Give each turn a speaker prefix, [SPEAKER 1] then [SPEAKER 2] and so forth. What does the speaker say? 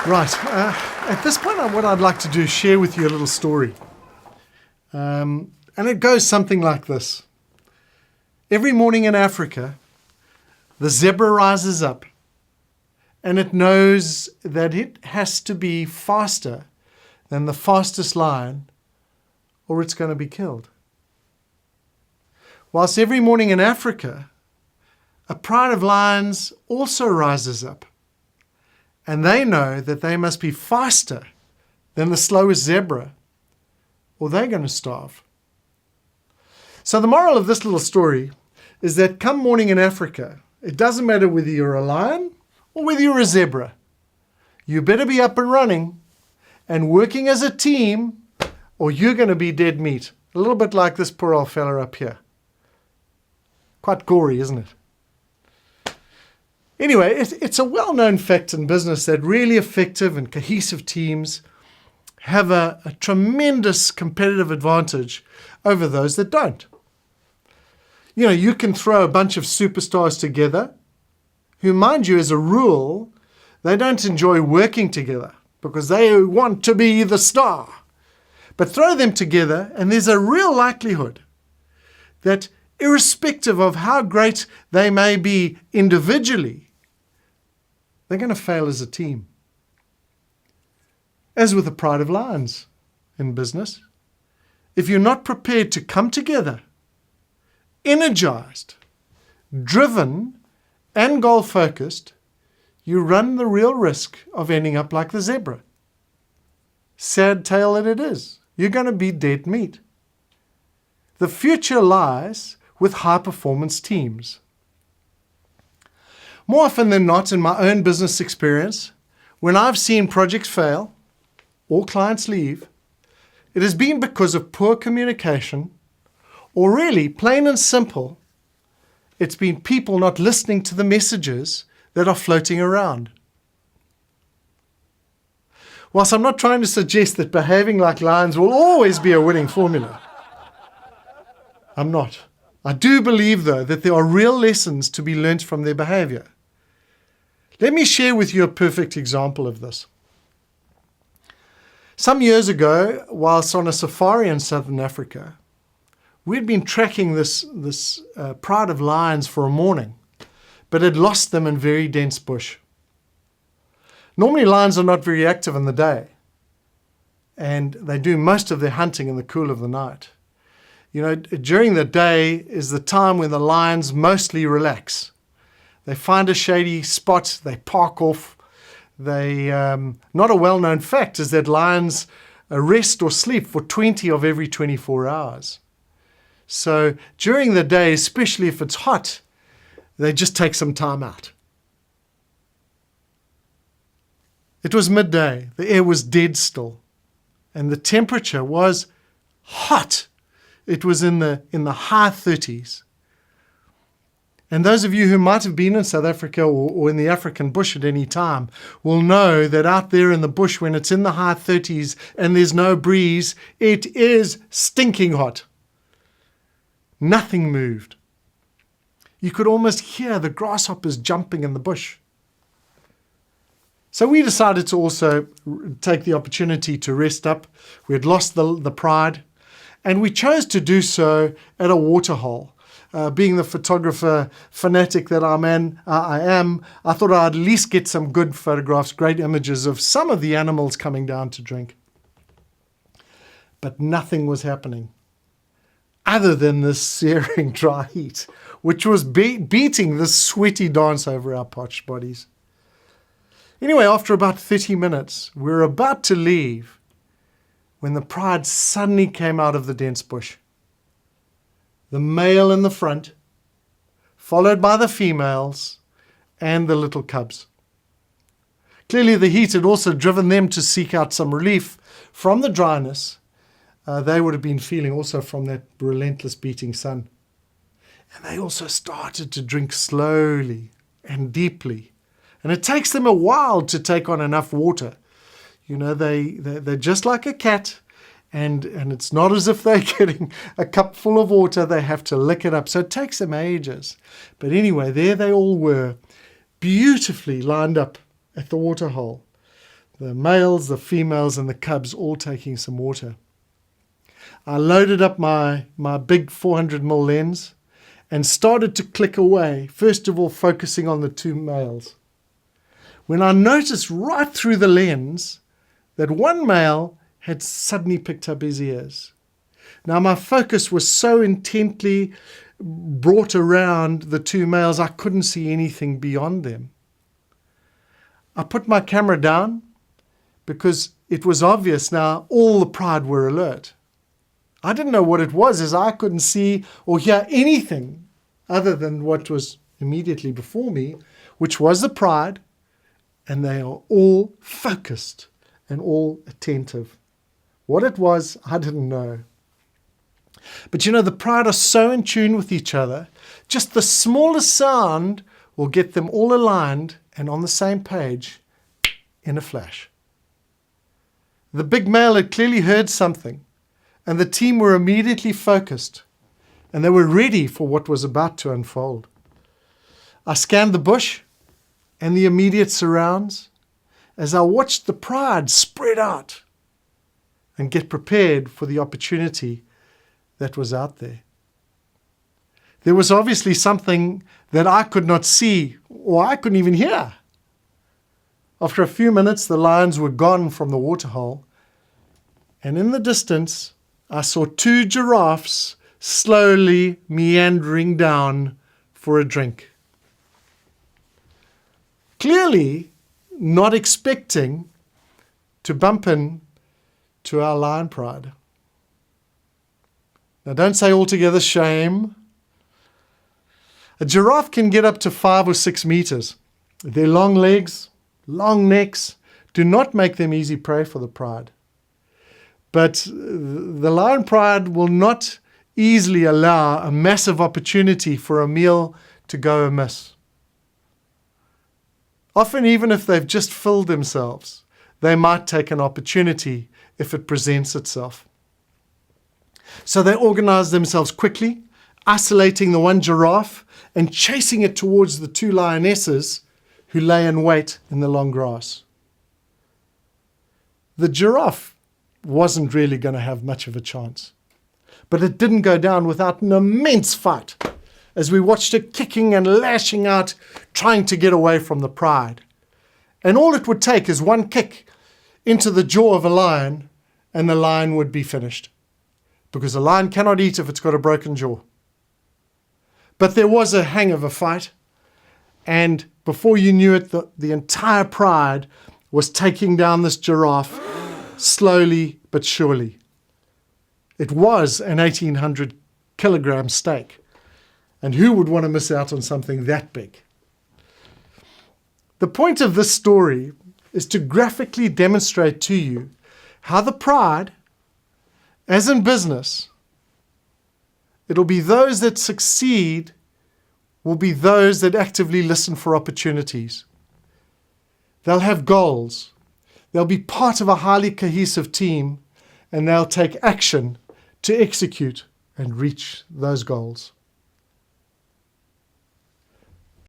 [SPEAKER 1] Right. At this point, what I'd like to do is share with you a little story. And it goes something like this. Every morning in Africa, the zebra rises up and it knows that it has to be faster than the fastest lion or it's going to be killed. Whilst every morning in Africa, a pride of lions also rises up. And they know that they must be faster than the slowest zebra, or they're going to starve. So the moral of this little story is that come morning in Africa, it doesn't matter whether you're a lion or whether you're a zebra. You better be up and running and working as a team, or you're going to be dead meat. A little bit like this poor old fella up here. Quite gory, isn't it? Anyway, it's a well-known fact in business that really effective and cohesive teams have a tremendous competitive advantage over those that don't. You know, you can throw a bunch of superstars together who, mind you, as a rule, they don't enjoy working together because they want to be the star. But throw them together and there's a real likelihood that irrespective of how great they may be individually, they're going to fail as a team. As with the pride of lions in business, if you're not prepared to come together, energized, driven, and goal-focused, you run the real risk of ending up like the zebra. Sad tale that it is. You're going to be dead meat. The future lies with high-performance teams. More often than not, in my own business experience, when I've seen projects fail or clients leave, it has been because of poor communication, or really, plain and simple, it's been people not listening to the messages that are floating around. Whilst I'm not trying to suggest that behaving like lions will always be a winning formula, I'm not. I do believe, though, that there are real lessons to be learnt from their behavior. Let me share with you a perfect example of this. Some years ago, whilst on a safari in southern Africa, we'd been tracking this pride of lions for a morning, but had lost them in very dense bush. Normally, lions are not very active in the day, and they do most of their hunting in the cool of the night. You know, during the day is the time when the lions mostly relax. They find a shady spot, they park off. Not a well-known fact is that lions rest or sleep for 20 of every 24 hours. So during the day, especially if it's hot, they just take some time out. It was midday, the air was dead still, and the temperature was hot. It was in the high 30s. And those of you who might have been in South Africa or in the African bush at any time will know that out there in the bush, when it's in the high 30s and there's no breeze, it is stinking hot. Nothing moved. You could almost hear the grasshoppers jumping in the bush. So we decided to also take the opportunity to rest up. We had lost the pride, and we chose to do so at a waterhole. Being the photographer fanatic that I am, I thought I'd at least get some good photographs, great images of some of the animals coming down to drink. But nothing was happening other than this searing dry heat, which was beating this sweaty dance over our parched bodies. Anyway, after about 30 minutes, we were about to leave when the pride suddenly came out of the dense bush. The male in the front, followed by the females and the little cubs. Clearly the heat had also driven them to seek out some relief from the dryness they would have been feeling also from that relentless beating sun. And they also started to drink slowly and deeply. And it takes them a while to take on enough water. You know, they're just like a cat. And it's not as if they're getting a cup full of water. They have to lick it up. So it takes them ages. But anyway, there they all were, beautifully lined up at the water hole. The males, the females, and the cubs all taking some water. I loaded up my big 400mm lens and started to click away, first of all focusing on the two males. When I noticed right through the lens that one male had suddenly picked up his ears. Now my focus was so intently brought around the two males, I couldn't see anything beyond them. I put my camera down because it was obvious now all the pride were alert. I didn't know what it was, as I couldn't see or hear anything other than what was immediately before me, which was the pride, and they are all focused and all attentive. What it was, I didn't know. But you know, the pride are so in tune with each other, just the smallest sound will get them all aligned and on the same page in a flash. The big male had clearly heard something, and the team were immediately focused, and they were ready for what was about to unfold. I scanned the bush and the immediate surrounds as I watched the pride spread out and get prepared for the opportunity that was out there. There was obviously something that I could not see or I couldn't even hear. After a few minutes, the lions were gone from the waterhole, and in the distance, I saw two giraffes slowly meandering down for a drink. Clearly not expecting to bump into our lion pride. Now don't say altogether shame. A giraffe can get up to 5 or 6 meters. Their long legs, long necks do not make them easy prey for the pride. But the lion pride will not easily allow a massive opportunity for a meal to go amiss. Often, even if they've just filled themselves, they might take an opportunity if it presents itself. So they organize themselves quickly, isolating the one giraffe and chasing it towards the two lionesses who lay in wait in the long grass. The giraffe wasn't really going to have much of a chance, but it didn't go down without an immense fight as we watched it kicking and lashing out, trying to get away from the pride. And all it would take is one kick into the jaw of a lion, and the lion would be finished. Because a lion cannot eat if it's got a broken jaw. But there was a hang of a fight, and before you knew it, the entire pride was taking down this giraffe slowly but surely. It was an 1,800 kilogram steak. And who would want to miss out on something that big? The point of this story is to graphically demonstrate to you how the pride, as in business, it'll be those that succeed will be those that actively listen for opportunities. They'll have goals. They'll be part of a highly cohesive team, and they'll take action to execute and reach those goals.